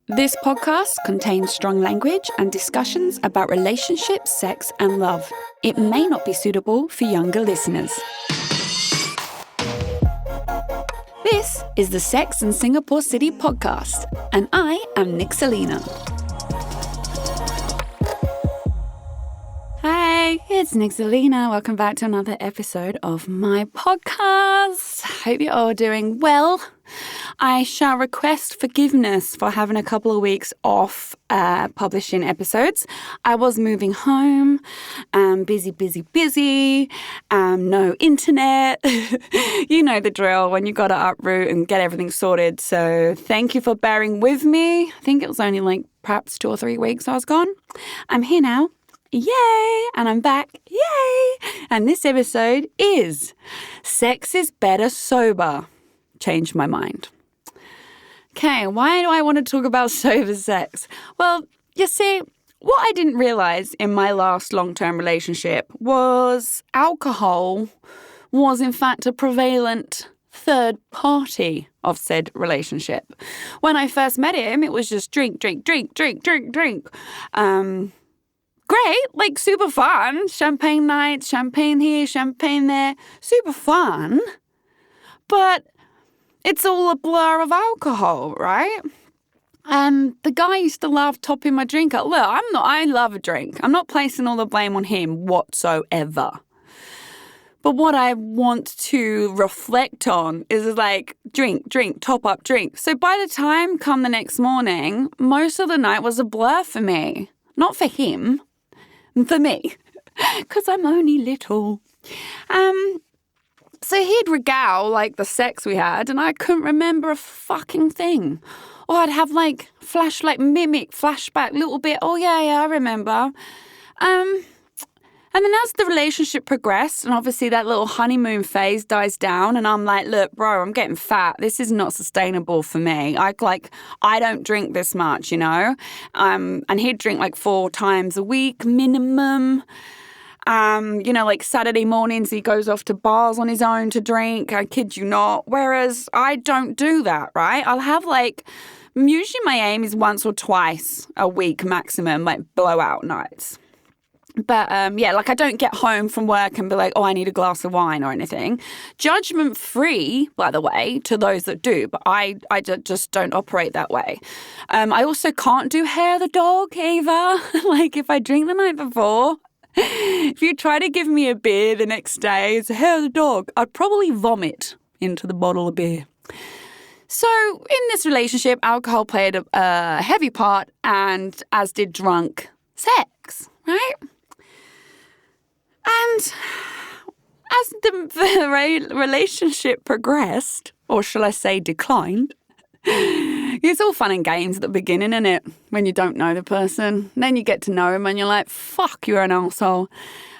This podcast contains strong language and discussions about relationships, sex, and love. It may not be suitable for younger listeners. This is the Sex and Singapore City podcast, and I am Nick Selena. Hi, it's Nick Selena. Welcome back to another episode of my podcast. Hope you're all doing well. I shall request forgiveness for having a couple of weeks off publishing episodes. I was moving home, busy, no internet. You know the drill when you got to uproot and get everything sorted. So thank you for bearing with me. I think it was only perhaps 2 or 3 weeks I was gone. I'm here now. Yay! And I'm back. Yay! And this episode is Sex is Better Sober. Changed my mind. Okay, why do I want to talk about sober sex? Well, you see, what I didn't realize in my last long-term relationship was alcohol was in fact a prevalent third party of said relationship. When I first met him, it was just drink. Great, super fun. Champagne nights, champagne here, champagne there. Super fun. But it's all a blur of alcohol, right? And the guy used to love topping my drink up. Look, I love a drink. I'm not placing all the blame on him whatsoever. But what I want to reflect on is drink, top up, drink. So by the time come the next morning, most of the night was a blur for me. Not for him, for me. Because I'm only little. So he'd regale, the sex we had, and I couldn't remember a fucking thing. Or I'd have, mimic, flashback, little bit, oh, yeah, I remember. And then as the relationship progressed, and obviously that little honeymoon phase dies down, and I'm like, look, bro, I'm getting fat. This is not sustainable for me. I don't drink this much, you know? And he'd drink, 4 times a week minimum. Saturday mornings, he goes off to bars on his own to drink. I kid you not. Whereas I don't do that, right? I'll have usually my aim is once or twice a week maximum, blowout nights. But, I don't get home from work and be like, oh, I need a glass of wine or anything. Judgment free, by the way, to those that do, but I just don't operate that way. I also can't do hair of the dog either. If I drink the night before, if you try to give me a beer the next day, it's a hair of the dog, I'd probably vomit into the bottle of beer. So in this relationship, alcohol played a heavy part, and as did drunk sex, right? And as the relationship progressed, or shall I say declined, it's all fun and games at the beginning, isn't it? When you don't know the person. Then you get to know him and you're like, fuck, you're an arsehole.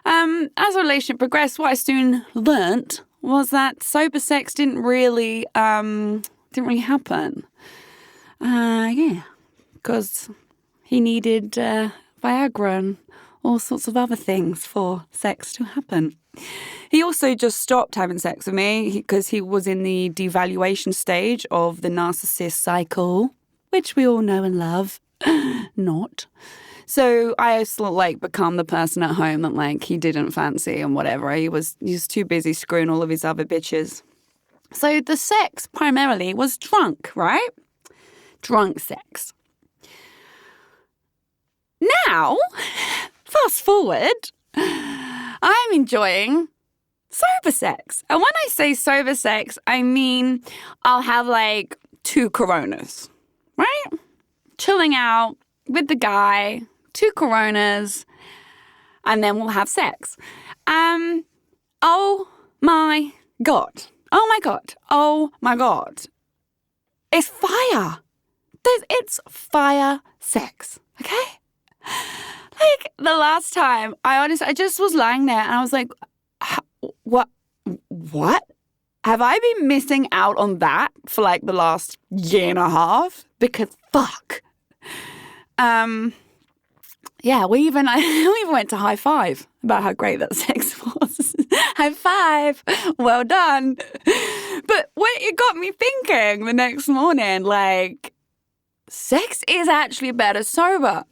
As the relationship progressed, what I soon learnt was that sober sex didn't really happen. Because he needed Viagra and all sorts of other things for sex to happen. He also just stopped having sex with me because he was in the devaluation stage of the narcissist cycle, which we all know and love. Not. So I also become the person at home that he didn't fancy and whatever. He was too busy screwing all of his other bitches. So the sex primarily was drunk, right? Drunk sex. Now, fast forward, I'm enjoying sober sex. And when I say sober sex, I mean I'll have 2 Coronas, right? Chilling out with the guy, 2 Coronas, and then we'll have sex. Oh my God. It's fire. It's fire sex, okay? The last time, I just was lying there and I was like, what? Have I been missing out on that for the last year and a half? Because fuck. We even went to high five about how great that sex was. High five. Well done. But it got me thinking the next morning, sex is actually better sober.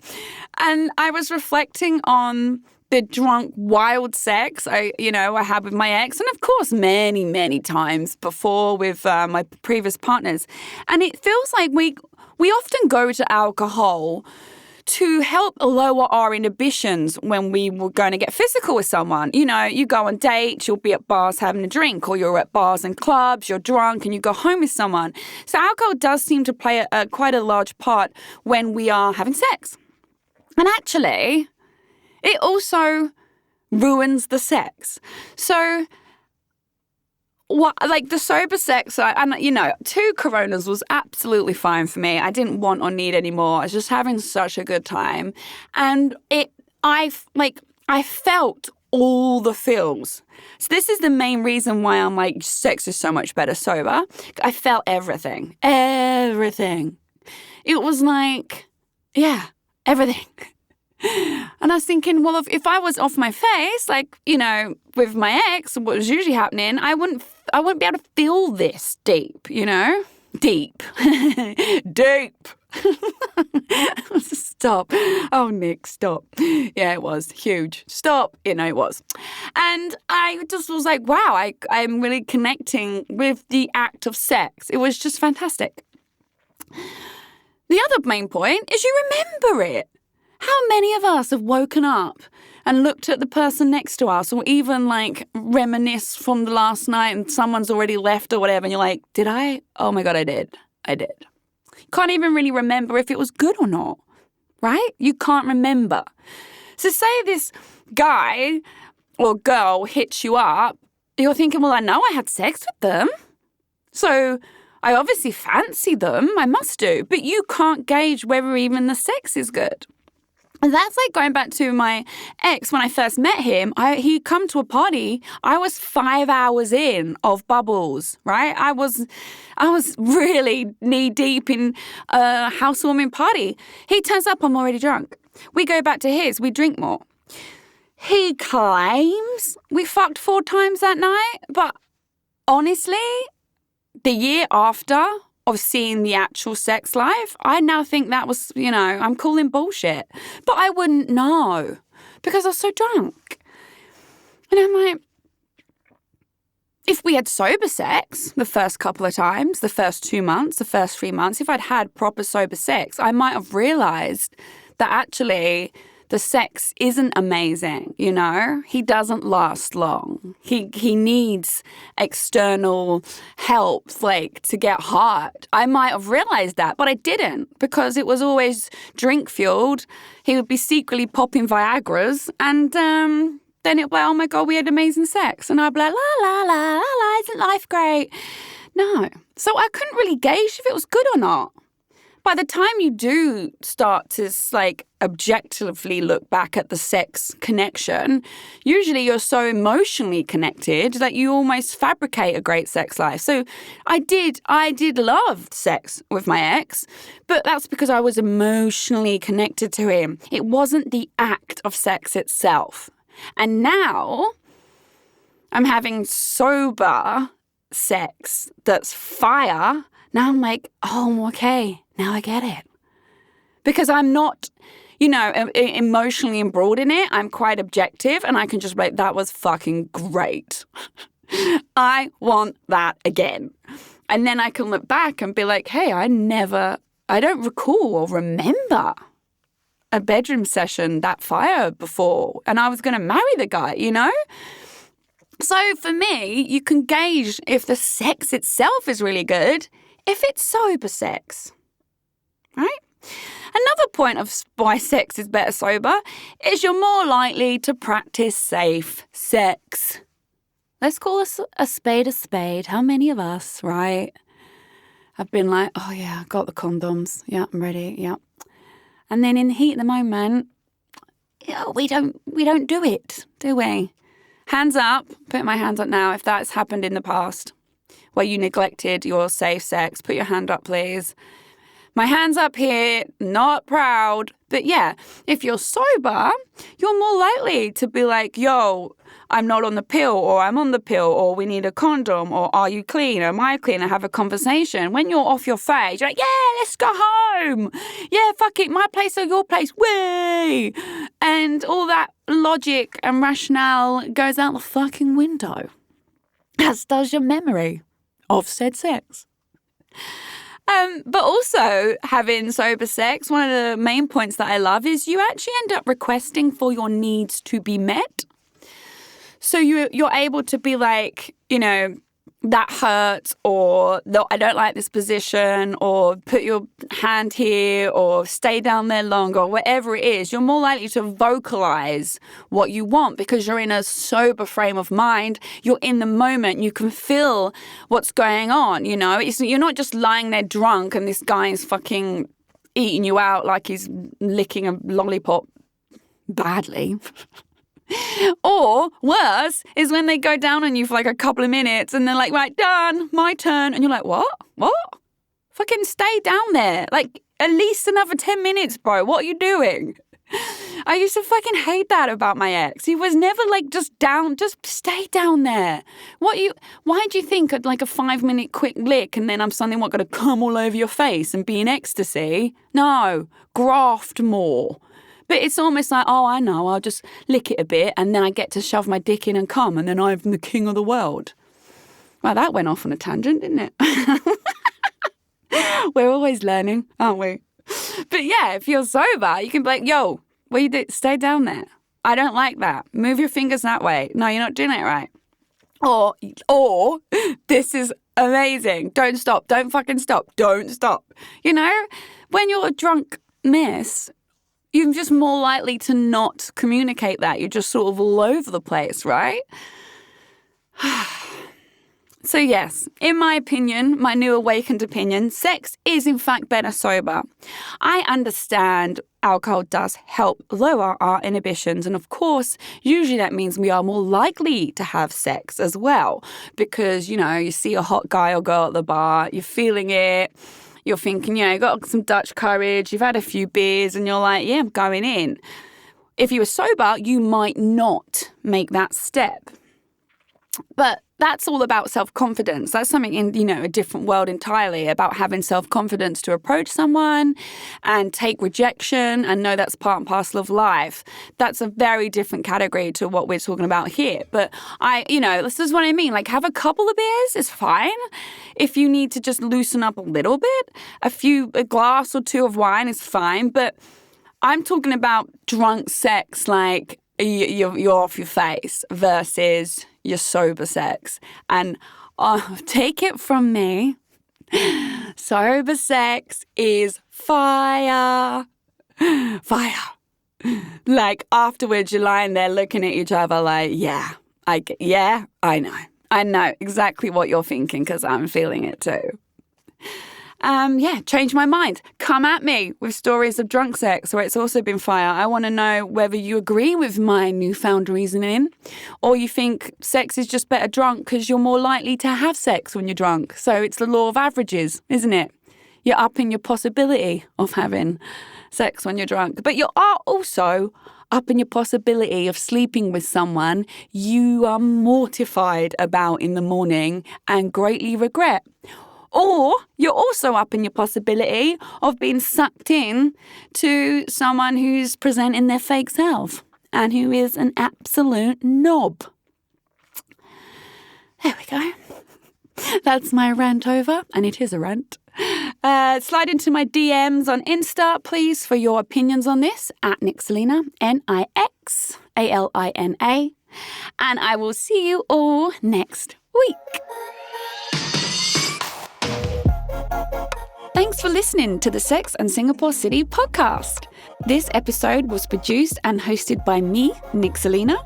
And I was reflecting on the drunk, wild sex I had with my ex, and of course many, many times before with my previous partners. And it feels like we often go to alcohol to help lower our inhibitions when we were going to get physical with someone. You know, you go on dates, you'll be at bars having a drink, or you're at bars and clubs, you're drunk and you go home with someone. So alcohol does seem to play quite a large part when we are having sex. And actually, it also ruins the sex. So the sober sex, 2 Coronas was absolutely fine for me. I didn't want or need any more. I was just having such a good time. And I felt all the feels. So this is the main reason why I'm like, sex is so much better sober. I felt everything. Everything. It was like, yeah, everything. And I was thinking, well, if I was off my face, with my ex, what was usually happening, I wouldn't be able to feel this deep, Deep. Deep. Stop. Oh, Nick, stop. Yeah, it was huge. Stop. It was. And I just was like, wow, I'm really connecting with the act of sex. It was just fantastic. The other main point is you remember it. How many of us have woken up and looked at the person next to us, or even reminisce from the last night and someone's already left or whatever, and you're like, did I? Oh my God, I did. Can't even really remember if it was good or not, right? You can't remember. So say this guy or girl hits you up, you're thinking, well, I know I had sex with them, so I obviously fancy them, I must do, but you can't gauge whether even the sex is good. And that's like going back to my ex when I first met him. He'd come to a party. I was 5 hours in of bubbles, right? I was really knee deep in a housewarming party. He turns up, I'm already drunk. We go back to his, we drink more. He claims we fucked 4 times that night, but honestly, the year after of seeing the actual sex life, I now think that was, I'm calling bullshit. But I wouldn't know because I was so drunk. And I'm like, if we had sober sex the first couple of times, the first 2 months, the first 3 months, if I'd had proper sober sex, I might have realized that actually the sex isn't amazing, He doesn't last long. He needs external help, to get hard. I might have realized that, but I didn't because it was always drink-fueled. He would be secretly popping Viagras and then it would be like, oh my God, we had amazing sex. And I'd be like, la, la, la, la, la, isn't life great? No. So I couldn't really gauge if it was good or not. By the time you do start to objectively look back at the sex connection, usually you're so emotionally connected that you almost fabricate a great sex life. So I did love sex with my ex, but that's because I was emotionally connected to him. It wasn't the act of sex itself. And now I'm having sober sex that's fire. Now I'm like, oh, okay, now I get it. Because I'm not, emotionally embroiled in it. I'm quite objective and I can just be like, that was fucking great. I want that again. And then I can look back and be like, hey, I don't recall or remember a bedroom session that fire before. And I was going to marry the guy, So for me, you can gauge if the sex itself is really good if it's sober sex, right? Another point of why sex is better sober is you're more likely to practice safe sex. Let's call a spade a spade. How many of us, right, have been like, oh yeah, got the condoms. Yeah, I'm ready. Yeah. And then in the heat of the moment, we don't do it, do we? Hands up. Put my hands up now if that's happened in the past where you neglected your safe sex. Put your hand up, please. My hand's up here, not proud. But yeah, if you're sober, you're more likely to be like, yo, I'm not on the pill, or I'm on the pill, or we need a condom, or are you clean, am I clean, and have a conversation. When you're off your face, you're like, yeah, let's go home. Yeah, fuck it, my place or your place, way. And all that logic and rationale goes out the fucking window, as does your memory of said sex. But also having sober sex, one of the main points that I love is you actually end up requesting for your needs to be met. So you're able to be like, that hurts, or no, I don't like this position, or put your hand here, or stay down there longer, or whatever it is. You're more likely to vocalize what you want because you're in a sober frame of mind. You're in the moment. You can feel what's going on, You're not just lying there drunk and this guy is fucking eating you out like he's licking a lollipop badly. Or worse is when they go down on you for like a couple of minutes and they're like, right, done, my turn. And you're like, what? Fucking stay down there. Like at least another 10 minutes, bro. What are you doing? I used to fucking hate that about my ex. He was never like just stay down there. Why do you think I'd like a 5-minute quick lick and then I'm suddenly going to come all over your face and be in ecstasy? No, graft more. But it's almost like, oh, I know, I'll just lick it a bit and then I get to shove my dick in and come and then I'm the king of the world. Well, that went off on a tangent, didn't it? We're always learning, aren't we? But yeah, if you're sober, you can be like, yo, what you do? Stay down there. I don't like that. Move your fingers that way. No, you're not doing it right. Or this is amazing. Don't stop. Don't fucking stop. Don't stop. When you're a drunk mess, you're just more likely to not communicate that. You're just sort of all over the place, right? So yes, in my opinion, my new awakened opinion, sex is in fact better sober. I understand alcohol does help lower our inhibitions. And of course, usually that means we are more likely to have sex as well. Because, you see a hot guy or girl at the bar, you're feeling it. You're thinking, you got some Dutch courage, you've had a few beers, and you're like, yeah, I'm going in. If you were sober, you might not make that step. But that's all about self-confidence. That's something in, a different world entirely, about having self-confidence to approach someone and take rejection and know that's part and parcel of life. That's a very different category to what we're talking about here. But this is what I mean. Like, have a couple of beers is fine. If you need to just loosen up a little bit, a glass or two of wine is fine. But I'm talking about drunk sex, like you're off your face, versus your sober sex. And take it from me, sober sex is fire. Fire. Like afterwards you're lying there looking at each other like, I know. I know exactly what you're thinking because I'm feeling it too. Change my mind. Come at me with stories of drunk sex where it's also been fire. I want to know whether you agree with my newfound reasoning or you think sex is just better drunk because you're more likely to have sex when you're drunk. So it's the law of averages, isn't it? You're upping your possibility of having sex when you're drunk. But you are also upping your possibility of sleeping with someone you are mortified about in the morning and greatly regret. Or you're also upping your possibility of being sucked in to someone who's presenting their fake self and who is an absolute knob. There we go. That's my rant over, and it is a rant. Slide into my DMs on Insta, please, for your opinions on this, at Nixalina, Nixalina. And I will see you all next week. Thanks for listening to the Sex and Singapore City podcast. This episode was produced and hosted by me, Nixalina,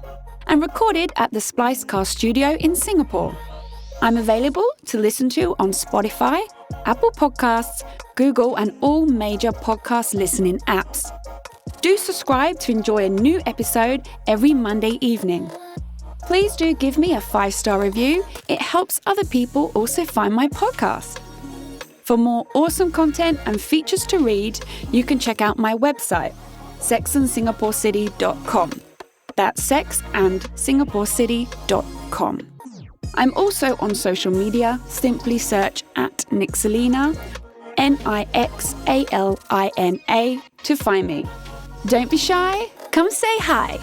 and recorded at the Splicecast studio in Singapore. I'm available to listen to on Spotify, Apple Podcasts, Google, and all major podcast listening apps. Do subscribe to enjoy a new episode every Monday evening. Please do give me a 5-star review. It helps other people also find my podcast. For more awesome content and features to read, you can check out my website, sexandsingaporecity.com. That's sexandsingaporecity.com. I'm also on social media. Simply search @Nixalina, Nixalina, to find me. Don't be shy. Come say hi.